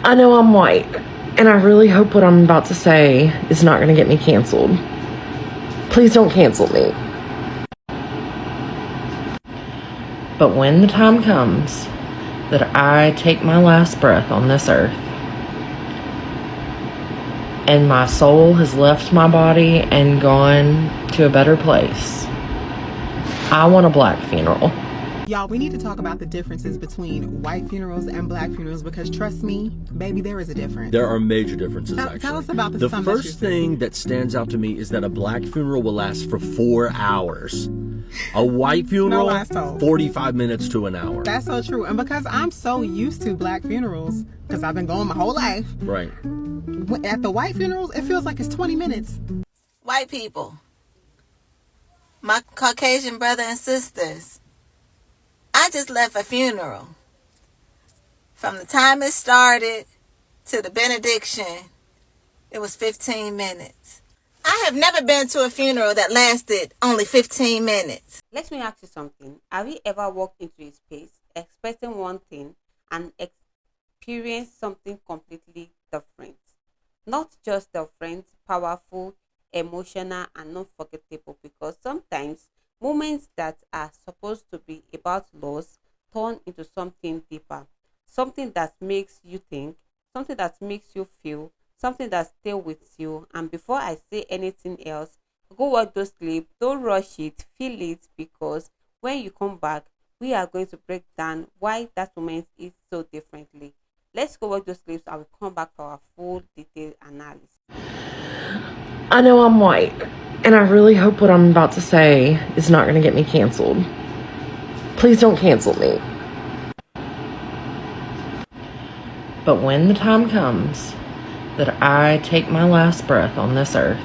I know I'm white, and I really hope what I'm about to say is not going to get me canceled. Please don't cancel me. But when the time comes that I take my last breath on this earth, and my soul has left my body and gone to a better place, I want a black funeral. Y'all, we need to talk about the differences between white funerals and black funerals, because trust me, baby, there is a difference. There are major differences, actually. Tell us about the first thing that stands out to me is that a black funeral will last for 4 hours. A white funeral, 45 minutes to an hour. That's so true. And because I'm so used to black funerals, because I've been going my whole life. Right. At the white funerals, it feels like it's 20 minutes. White people, my Caucasian brother and sisters, I just left a funeral. From the time it started to the benediction, it was 15 minutes. I have never been to a funeral that lasted only 15 minutes. Let me ask you something. Have you ever walked into a space expecting one thing and experienced something completely different? Not just different, powerful, emotional, and unforgettable, because sometimes moments that are supposed to be about loss turn into something deeper, something that makes you think, something that makes you feel, something that stays with you. And before I say anything else, go watch those clips. Don't rush it, feel it, because when you come back, we are going to break down why that moment is so differently. Let's go watch those clips and we'll come back for our full detailed analysis. I know I'm white, and I really hope what I'm about to say is not going to get me canceled. Please don't cancel me. But when the time comes that I take my last breath on this earth,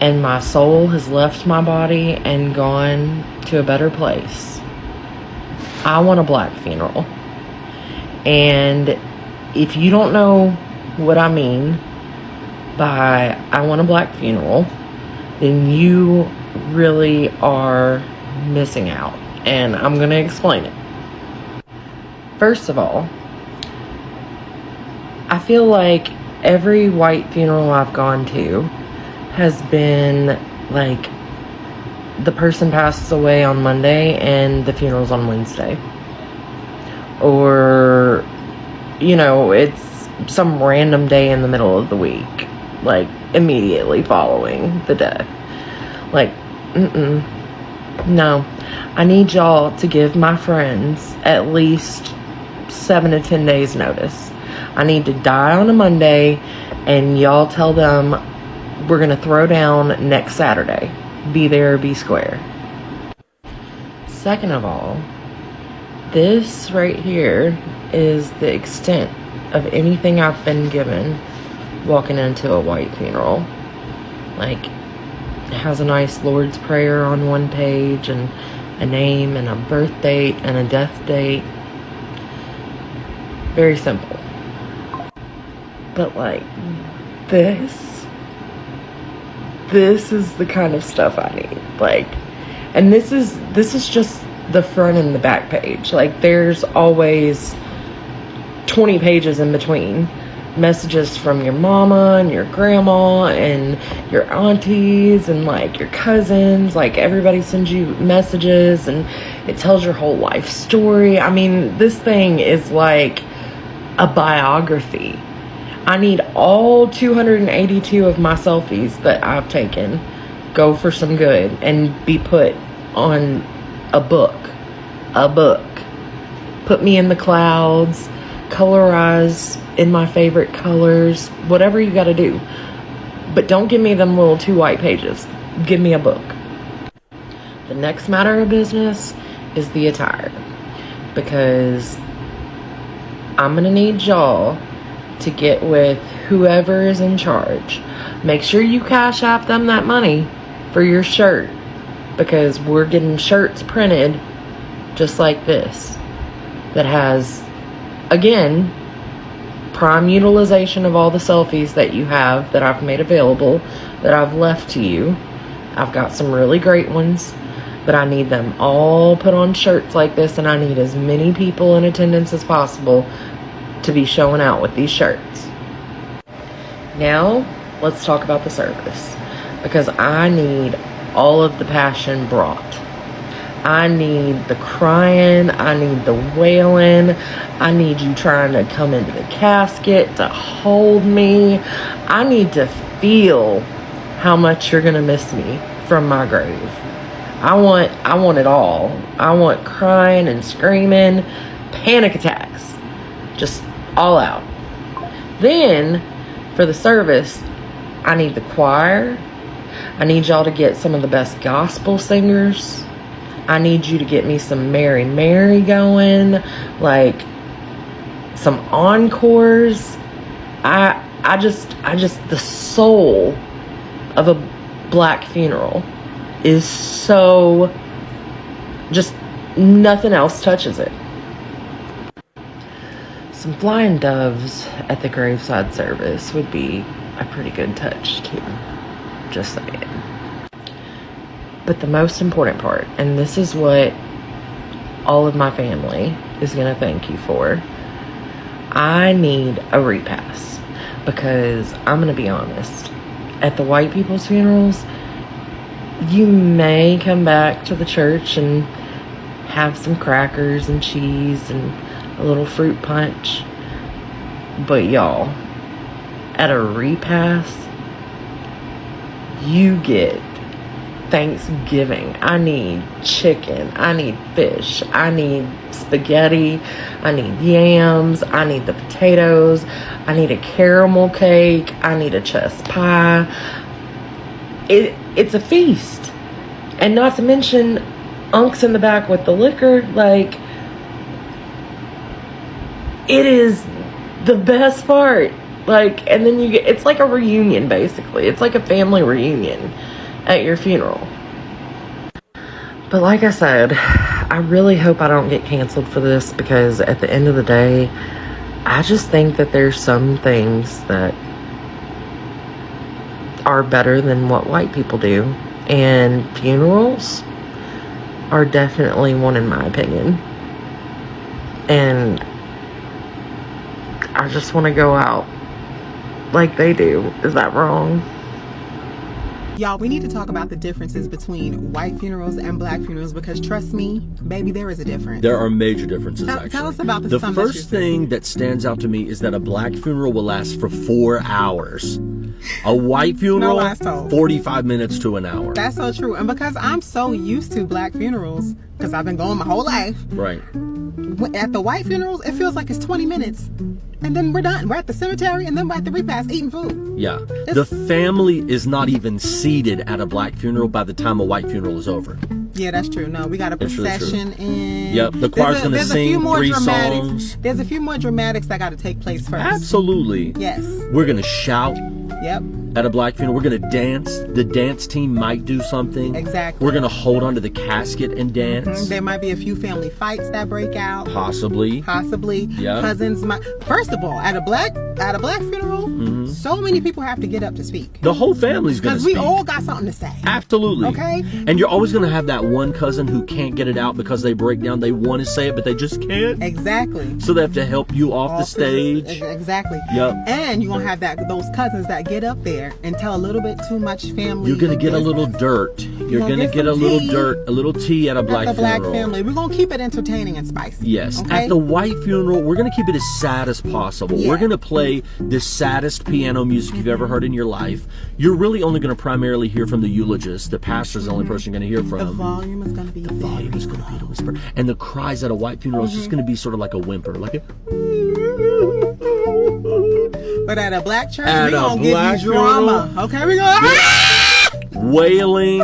and my soul has left my body and gone to a better place, I want a black funeral. And if you don't know what I mean by I want a black funeral, then you really are missing out. And I'm going to explain it. First of all, I feel like every white funeral I've gone to has been like the person passes away on Monday and the funeral's on Wednesday. Or, you know, it's some random day in the middle of the week, like immediately following the death. Like, no. I need y'all to give my friends at least 7 to 10 days notice. I need to die on a Monday, and y'all tell them we're gonna throw down next Saturday. Be there or be square. Second of all, this right here is the extent of anything I've been given walking into a white funeral. Like, it has a nice Lord's Prayer on one page, and a name, and a birth date, and a death date. Very simple. But like, this is the kind of stuff I need. Like, and this is just the front and the back page. Like, there's always 20 pages in between. Messages from your mama and your grandma and your aunties and like your cousins. Like, everybody sends you messages and it tells your whole life story. I mean, this thing is like a biography. I need all 282 of my selfies that I've taken go for some good and be put on a book. Put me in the clouds, colorize in my favorite colors, whatever you gotta do. But don't give me them little 2 white pages. Give me a book. The next matter of business is the attire, because I'm gonna need y'all to get with whoever is in charge. Make sure you cash app them that money for your shirt, because we're getting shirts printed just like this that has, again, prime utilization of all the selfies that you have that I've made available, that I've left to you. I've got some really great ones. but I need them all put on shirts like this, and I need as many people in attendance as possible to be showing out with these shirts. Now, let's talk about the service, because I need all of the passion brought. I need the crying, I need the wailing, I need you trying to come into the casket to hold me. I need to feel how much you're gonna miss me from my grave. I want it all. I want crying and screaming, panic attacks, just all out. Then, for the service, I need the choir. I need y'all to get some of the best gospel singers. I need you to get me some Mary Mary going, like some encores. I just, the soul of a black funeral is so, just nothing else touches it. Some flying doves at the graveside service would be a pretty good touch too. Just saying. But the most important part, and this is what all of my family is going to thank you for, I need a repass. Because I'm going to be honest, at the white people's funerals, you may come back to the church and have some crackers and cheese and a little fruit punch. But y'all, at a repass, you get Thanksgiving. I need chicken, I need fish, I need spaghetti, I need yams, I need the potatoes, I need a caramel cake, I need a chess pie. It's a feast. And not to mention unks in the back with the liquor. Like, it is the best part. Like, and then you get, it's like a reunion basically. It's like a family reunion at your funeral. But like I said, I really hope I don't get canceled for this, because at the end of the day, I just think that there's some things that are better than what white people do, and funerals are definitely one, in my opinion. And I just want to go out like they do. Is that wrong? Y'all, we need to talk about the differences between white funerals and black funerals, because trust me, baby, there is a difference. There are major differences, actually. Tell us about the first thing that stands out to me is that a black funeral will last for 4 hours. A white funeral, 45 minutes to an hour. That's so true. And because I'm so used to black funerals, because I've been going my whole life. Right. At the white funerals, it feels like it's 20 minutes. And then we're done. We're at the cemetery, and then we're at the repast eating food. Yeah. The family is not even seated at a black funeral by the time a white funeral is over. Yeah, that's true. No, we got a procession in. Yep, the choir's going to sing 3 songs. There's a few more dramatics that got to take place first. Absolutely. Yes. We're going to shout. Yep. At a black funeral, we're going to dance. The dance team might do something. Exactly. We're going to hold onto the casket and dance. Mm-hmm. There might be a few family fights that break out. Possibly. Yeah. Cousins might. First of all, at a black funeral, so many people have to get up to speak. The whole family's going to speak. Because we all got something to say. Absolutely. Okay. And you're always going to have that one cousin who can't get it out because they break down. They want to say it, but they just can't. Exactly. So they have to help you off the stage. Exactly. Yep. And you're going to have those cousins that get up there and tell a little bit too much family. You're going to get a little dirt. You're going to get a little dirt, a little tea at a black funeral. At the black family. We're going to keep it entertaining and spicy. Yes. Okay? At the white funeral, we're going to keep it as sad as possible. Yeah. We're going to play the saddest piano music you've ever heard in your life. You're really only going to primarily hear from the eulogist. The pastor's the only person you're going to hear from. The volume is going to be the volume is going to be a whisper. And the cries at a white funeral is just going to be sort of like a whimper. Like a... But at a black church, we're going to give you drama. Okay, we're going to... Wailing.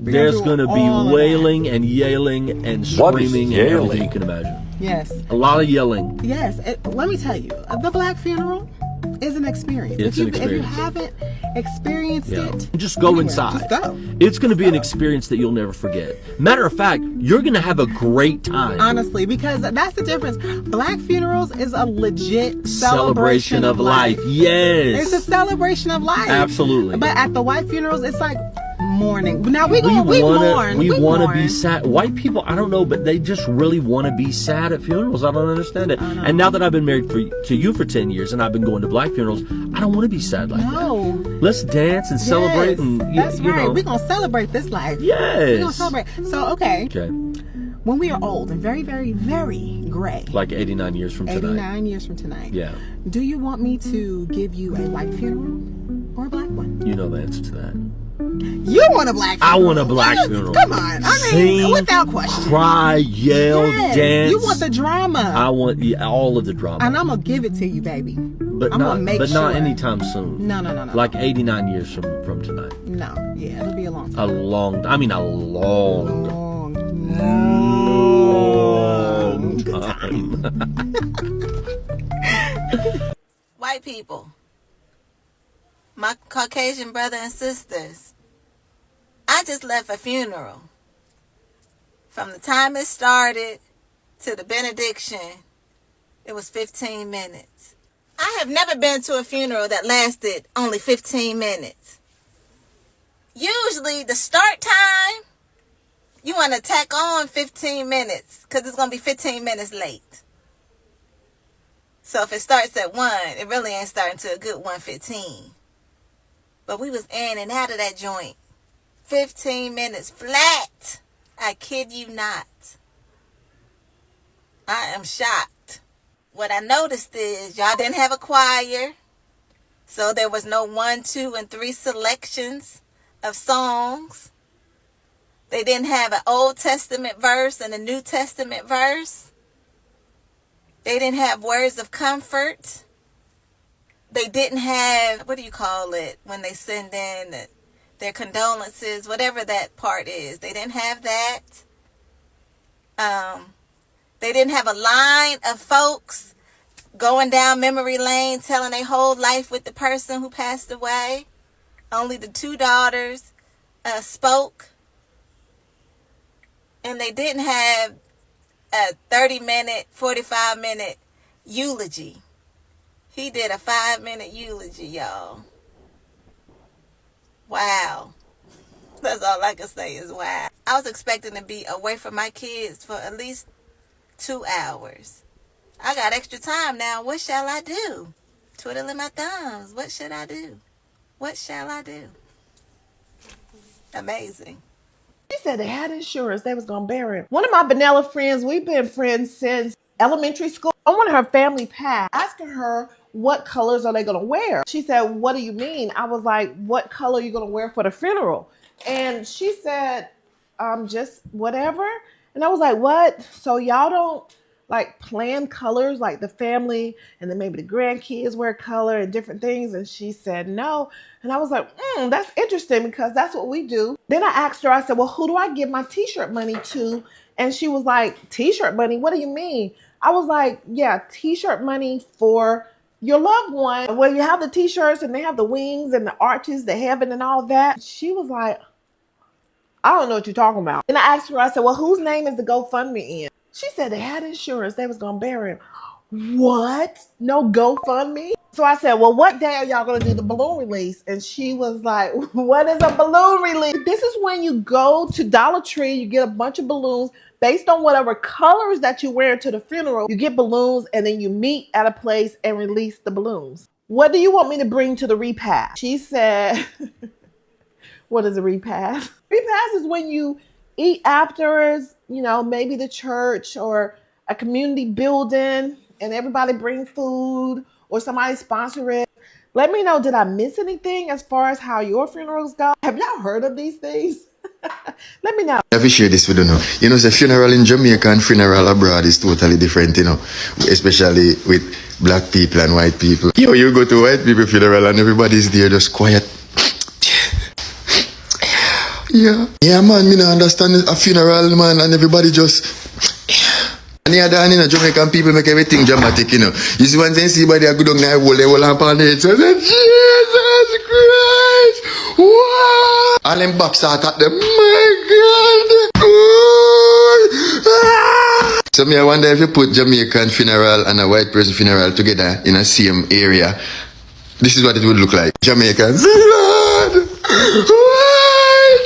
There's going to be wailing and yelling and screaming and everything you can imagine. Yes. A lot of yelling. Yes. Let me tell you, the black funeral is an experience. It's an experience. If you haven't experienced it, just go inside. Just go. It's going to be an experience that you'll never forget. Matter of fact, you're going to have a great time. Honestly, because that's the difference. Black funerals is a legit celebration of life. Yes. It's a celebration of life. Absolutely. But at the white funerals, it's like mourning. Now we mourn. We want to mourn. be sad. White people, I don't know, but they just really want to be sad at funerals. I don't understand it. And now that I've been married to you for 10 years and I've been going to black funerals, I don't want to be sad like that. Let's dance and celebrate. And that's you right. know. We're going to celebrate this life. Yes. We're going to celebrate. So, okay. Okay. When we are old and very, very, very gray. Like 89 years from tonight. 89 years from tonight. Yeah. Do you want me to give you a white funeral or a black one? You know the answer to that. You want a black funeral. I want a black funeral. Come on. I mean, Sing, without question. cry, yell, Yes. dance. You want the drama. I want all of the drama. And I'm going to give it to you, baby. But I'm not gonna make but not sure. anytime soon. No. Like 89 years from tonight. No. Yeah, it'll be a long time. A long time. White people, my Caucasian brother and sisters, I just left a funeral. From the time it started to the benediction, it was 15 minutes. I have never been to a funeral that lasted only 15 minutes. Usually the start time, you want to tack on 15 minutes because it's going to be 15 minutes late. So if it starts at 1, it really ain't starting to a good 1:15. But we was in and out of that joint. 15 minutes flat. I kid you not. I am shocked. What I noticed is y'all didn't have a choir. So there was no 1, 2, and 3 selections of songs. They didn't have an Old Testament verse and a New Testament verse. They didn't have words of comfort. They didn't have, what do you call it, when they send in their condolences, whatever that part is. They didn't have that. They didn't have a line of folks going down memory lane telling their whole life with the person who passed away. Only the 2 daughters spoke. And they didn't have a 30-minute, 45-minute eulogy. He did a 5-minute eulogy, y'all. Wow. That's all I can say is wow. I was expecting to be away from my kids for at least 2 hours. I got extra time now. What shall I do? Twiddling my thumbs. What should I do? What shall I do? Amazing. She said they had insurance. They was going to bury him. One of my vanilla friends, we've been friends since elementary school. I wanted her family pack, asking her what colors are they going to wear. She said, what do you mean? I was like, what color are you going to wear for the funeral? And she said, just whatever. And I was like, what? So y'all don't like plan colors, like the family and then maybe the grandkids wear color and different things? And she said no. And I was like, that's interesting because that's what we do. Then I asked her, I said, well, who do I give my t-shirt money to? And she was like, t-shirt money? What do you mean? I was like, yeah, t-shirt money for your loved one. Well, you have the t-shirts and they have the wings and the arches, the heaven and all that. She was like, I don't know what you're talking about. And I asked her, I said, well, whose name is the GoFundMe in? She said they had insurance. They was going to bury him. What? No GoFundMe? So I said, well, what day are y'all going to do the balloon release? And she was like, what is a balloon release? This is when you go to Dollar Tree, you get a bunch of balloons based on whatever colors that you wear to the funeral. You get balloons and then you meet at a place and release the balloons. What do you want me to bring to the repast? She said, what is a repast? Repast is when you eat afterwards, you know, maybe the church or a community building and everybody bring food or somebody sponsor it. Let me know, did I miss anything as far as how your funerals go? Have y'all heard of these things? Let me know. I have share this with you now. You know, the funeral in Jamaica and funeral abroad is totally different, you know, especially with black people and white people. You know, you go to white people funeral and everybody's there just quiet. Yeah, man, me not understand a funeral, man, and everybody just. And the other hand, you know, Jamaican people make everything dramatic, you know. You see, when they see somebody go down there, they will up on it. So I said, Jesus Christ! Wow! All them box out at them, my God! Ah! So me, I wonder if you put Jamaican funeral and a white person funeral together in a same area, this is what it would look like. Jamaicans, Lord! Why,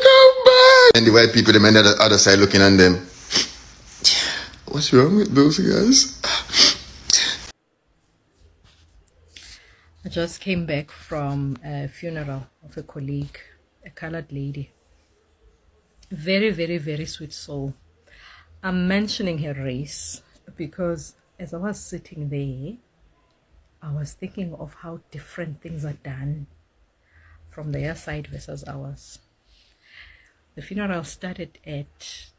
come back. And the white people, them on the other side looking on them. What's wrong with those guys? I just came back from a funeral of a colleague, a colored lady. Very, very, very sweet soul. I'm mentioning her race because as I was sitting there, I was thinking of how different things are done from their side versus ours. The funeral started at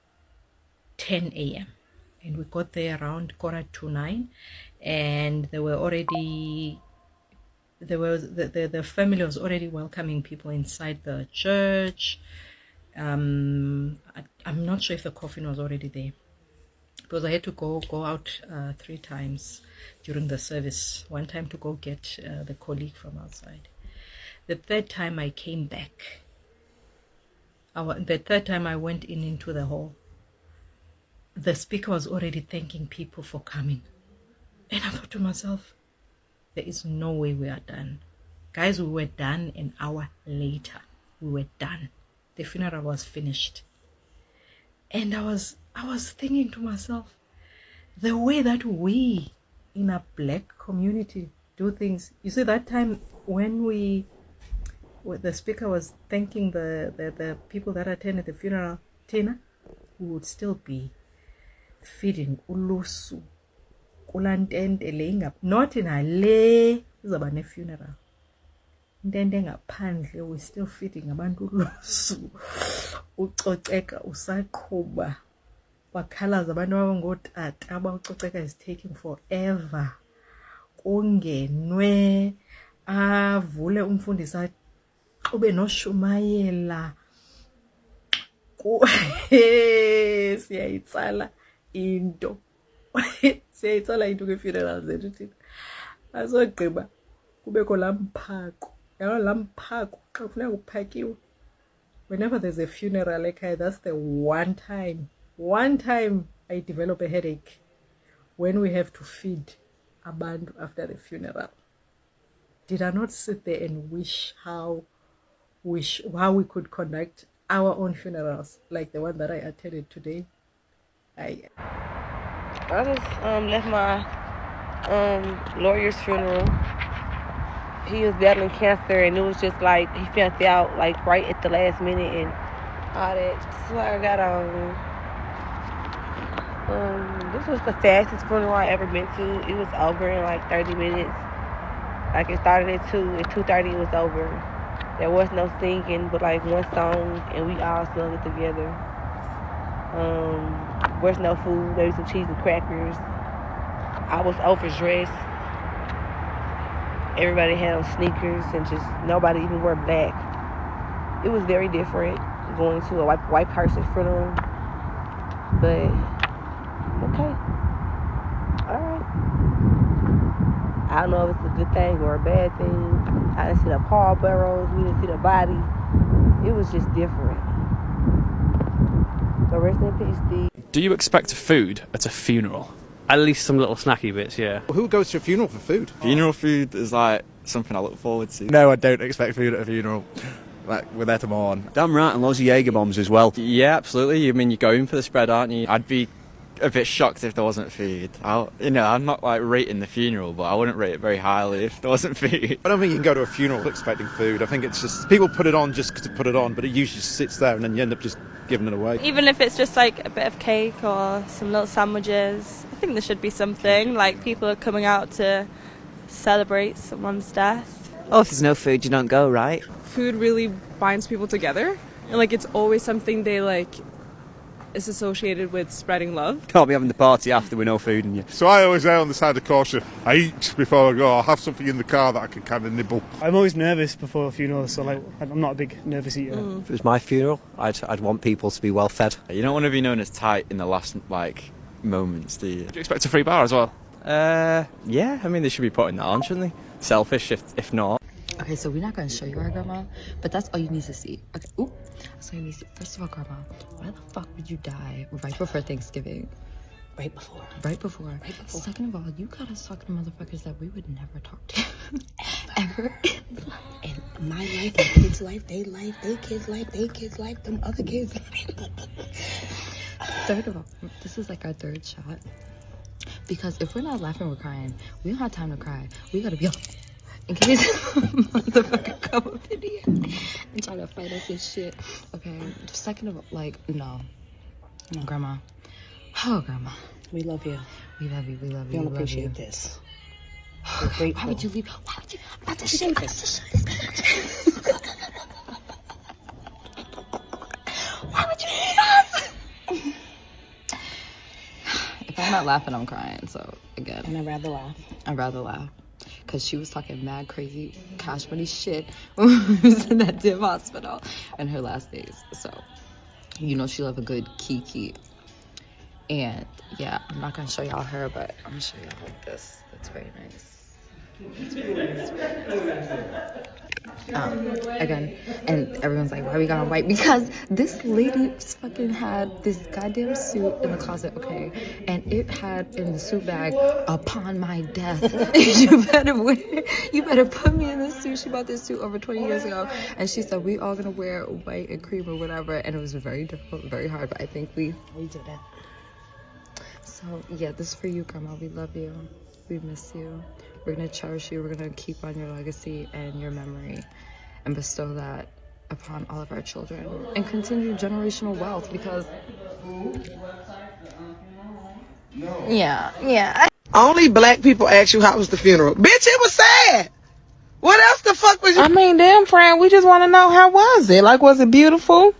10 a.m. and we got there around 8:45, and there were already the family was already welcoming people inside the church. I'm not sure if the coffin was already there because I had to go out 3 times during the service. One time to go get the colleague from outside. The third time I came back. The third time I went into the hall. The speaker was already thanking people for coming, and I thought to myself, there is no way we are done. Guys, we were done an hour later. We were done. The funeral was finished. And I was thinking to myself, the way that we in a black community do things. You see, that time when the speaker was thanking the people that attended the funeral, Tina, we would still be feeding ulusu. Not in a lay izaba ne funeral. Intente ngaphandle we still feeding abantu ulusu. Ucoceka usaqhuba. Bakhalaza abantu abangotata abacoceka is taking forever. Kungenwe avule umfundisi aqhube noshumayela. Siyayitsala into. Siyayitsala into kwi-funeral zethu thina. Asogqiba kubekho laa mphako. Yalo laa mphako xa kufuneka kuphakiwe. Whenever there's a funeral ekhaya, that's the one time I develop a headache when we have to feed abantu after the funeral. Did I not sit there and wish how we could conduct our own funerals like the one that I attended today? I just left my lawyer's funeral. He was battling cancer, and it was just like he found out like right at the last minute and all that. So I got this was the fastest funeral I ever been to. It was over in like 30 minutes. Like it started at 2, at 2:30 it was over. There was no singing but like one song, and we all sung it together. There's no food, maybe some cheese and crackers. I was overdressed. Everybody had on sneakers and just nobody even wore black. It was very different going to a white person funeral. But okay. Alright. I don't know if it's a good thing or a bad thing. I didn't see the pallbearers, we didn't see the body. It was just different. So rest in peace, Steve. Do you expect food at a funeral? At least some little snacky bits, yeah. Who goes to a funeral for food? Funeral food is like something I look forward to. No, I don't expect food at a funeral. Like, we're there to mourn. Damn right, and loads of Jaeger bombs as well. Yeah, absolutely. I mean, you're going for the spread, aren't you? I'd be a bit shocked if there wasn't food. I'm not like rating the funeral, but I wouldn't rate it very highly if there wasn't food. I don't think you can go to a funeral expecting food. I think it's just people put it on just to put it on, but it usually just sits there and then you end up just giving it away. Even if it's just like a bit of cake or some little sandwiches, I think there should be something. Like people are coming out to celebrate someone's death. Oh, if there's no food, you don't go, right? Food really binds people together, and like it's always something they like is associated with spreading love. Can't be having the party after with no food in you. So I always err on the side of caution. I eat before I go. I have something in the car that I can kind of nibble. I'm always nervous before a funeral, so like I'm not a big nervous eater. If it was my funeral, I'd want people to be well fed. You don't want to be known as tight in the last like moments, do you? Do you expect a free bar as well? Yeah, I mean they should be putting that on, shouldn't they? Selfish if not. Okay, so we're not going to show you our grandma, but that's all you need to see. Okay, ooh, so you need to see. First of all, grandma, why the fuck would you die right before Thanksgiving? Right before. Right before. Second of all, you got us talking to motherfuckers that we would never talk to. ever. And my life, my kids' life, they kids' life, they kids' life, them other kids' life. Third of all, this is like our third shot. Because if we're not laughing, we're crying. We don't have time to cry. We gotta be in case motherfucker come up in here and try to fight us and shit. Okay. Second of all, like, no. No, Grandma. Oh, Grandma. We love you. We love you. We love you. We don't We appreciate love you. this. We're grateful. Why would you leave? Why would you? I'm about to Shut shit. this. Why would you leave us? If I'm not laughing, I'm crying. So again, And I'd rather laugh. I'd rather laugh. Cause she was talking mad crazy cash money shit when we was in that damn hospital in her last days. So you know she love a good kiki. And yeah, I'm not gonna show y'all her, but I'm gonna show y'all like this. That's very nice. Again, and everyone's like, why we got on white? Because this lady fucking had this goddamn suit in the closet, okay? And it had in the suit bag, upon my death, you better put me in this suit. She bought this suit over 20 years ago. And she said, we all gonna wear white and cream or whatever. And it was very difficult, very hard, but I think we did it. So yeah, this is for you, Grandma. We love you. We miss you. We're gonna cherish you. We're gonna keep on your legacy and your memory and bestow that upon all of our children and continue generational wealth because yeah. Only black people ask you how was the funeral. Bitch, it was sad. What else the fuck was you? I mean, damn, friend, we just want to know, how was it? Like, was it beautiful?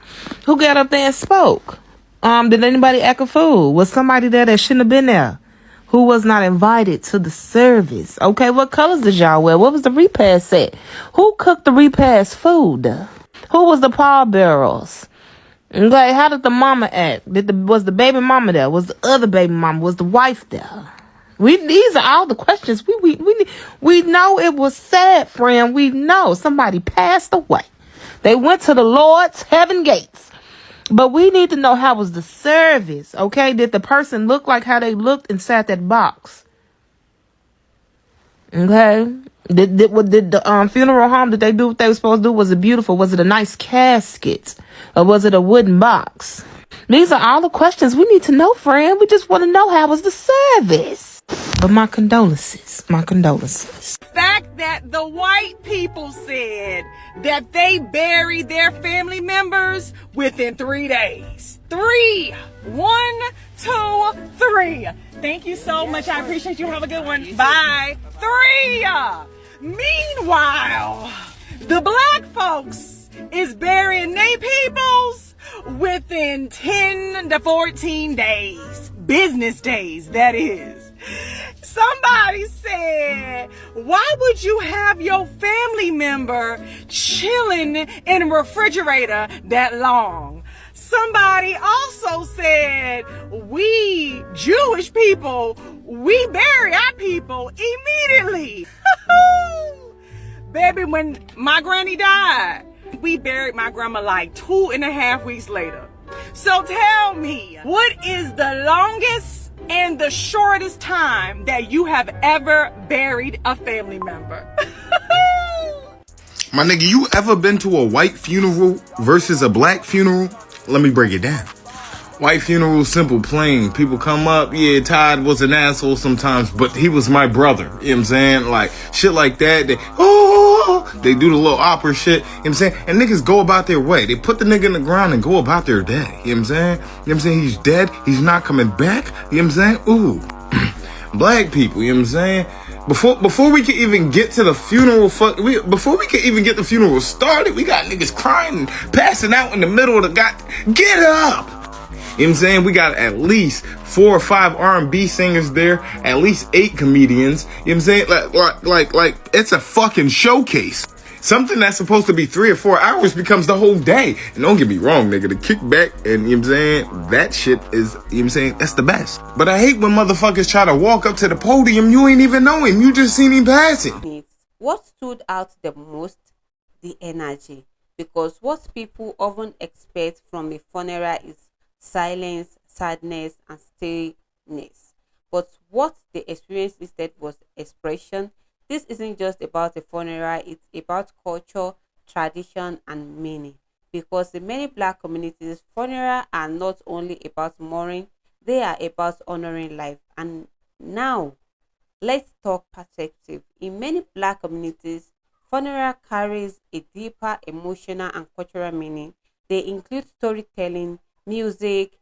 Who got up there and spoke? Did anybody act a fool? Was somebody there that shouldn't have been there? Who was not invited to the service? Okay, what colors did y'all wear? What was the repast set? Who cooked the repast food? Who was the pallbearers? Okay, how did the mama act? Was the baby mama there? Was the other baby mama? Was the wife there? These are all the questions we know. It was sad, friend. We know somebody passed away. They went to the Lord's heaven gates. But we need to know, how was the service, okay? Did the person look like how they looked inside that box? Okay? Did the funeral home, did they do what they were supposed to do? Was it beautiful? Was it a nice casket? Or was it a wooden box? These are all the questions we need to know, friend. We just want to know, how was the service? But my condolences. My condolences. The fact that the white people said that they buried their family members within 3 days. 3. 1, 2, 3. Thank you so much. I appreciate you. Have a good one. Bye. 3. Meanwhile, the black folks is burying their peoples within 10 to 14 days. Business days, that is. Somebody said, why would you have your family member chilling in a refrigerator that long? Somebody also said, we Jewish people, we bury our people immediately. Baby, when my granny died, we buried my grandma like 2.5 weeks later. So tell me, what is the longest and the shortest time that you have ever buried a family member? My nigga, you ever been to a white funeral versus a black funeral? Let me break it down. White funeral, simple, plain. People come up, yeah, Todd was an asshole sometimes, but he was my brother. You know what I'm saying? Like, shit like that. They do the little opera shit. You know what I'm saying? And niggas go about their way. They put the nigga in the ground and go about their day. You know what I'm saying? You know what I'm saying? He's dead. He's not coming back. You know what I'm saying? Ooh. Black people, you know what I'm saying? Before we can even get to the funeral, before we can even get the funeral started, we got niggas crying and passing out in the middle of the get up! You know what I'm saying? We got at least 4 or 5 R&B singers there, at least 8 comedians. You know what I'm saying? Like it's a fucking showcase. Something that's supposed to be 3 or 4 hours becomes the whole day. And don't get me wrong, nigga, the kickback and, you know what I'm saying, that shit is, you know what I'm saying, that's the best. But I hate when motherfuckers try to walk up to the podium, you ain't even know him, you just seen him passing. What stood out the most? The energy. Because what people often expect from a funeral is silence, sadness, and stillness. But what they experienced instead was expression. This isn't just about a funeral, it's about culture, tradition, and meaning. Because in many black communities, funerals are not only about mourning, they are about honoring life. And now, let's talk perspective. In many black communities, funeral carries a deeper emotional and cultural meaning. They include storytelling, music,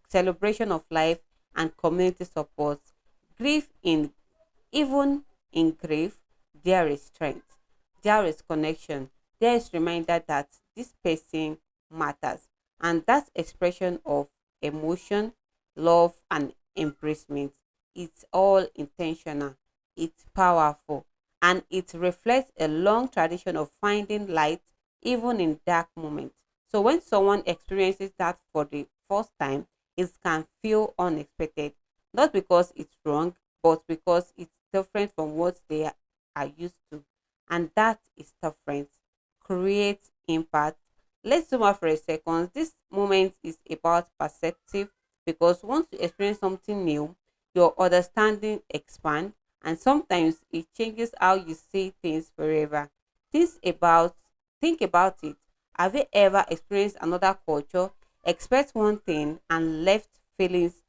celebration of life, and community support. Grief in Even in grief, there is strength, there is connection, there is reminder that this person matters. And that expression of emotion, love, and embracement, it's all intentional, it's powerful, and it reflects a long tradition of finding light even in dark moments. So when someone experiences that for the first time, it can feel unexpected, not because it's wrong, but because it's different from what are used to. And that is different. Creates impact. Let's zoom out for a second. This moment is about perspective because once you experience something new, your understanding expands and sometimes it changes how you see things forever. Think about think about it. Have you ever experienced another culture, expect one thing and left feelings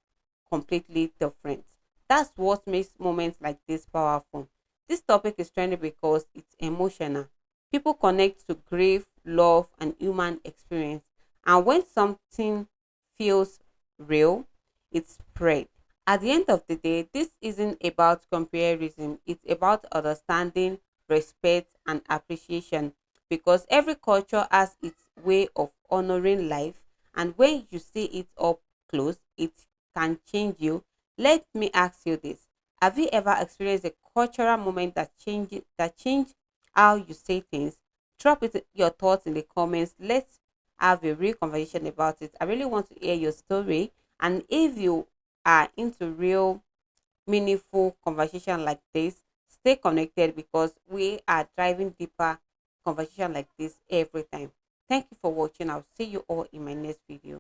completely different? That's what makes moments like this powerful. This topic is trending because it's emotional. People connect to grief, love, and human experience. And when something feels real, it's spread. At the end of the day, this isn't about comparison, it's about understanding, respect, and appreciation because every culture has its way of honoring life. And when you see it up close, it can change you. Let me ask you this. Have you ever experienced a cultural moment that changed how you say things? Drop it your thoughts in the comments. Let's have a real conversation about it. I really want to hear your story. And if you are into real meaningful conversation like this, stay connected because we are driving deeper conversation like this every time. Thank you for watching. I'll see you all in my next video.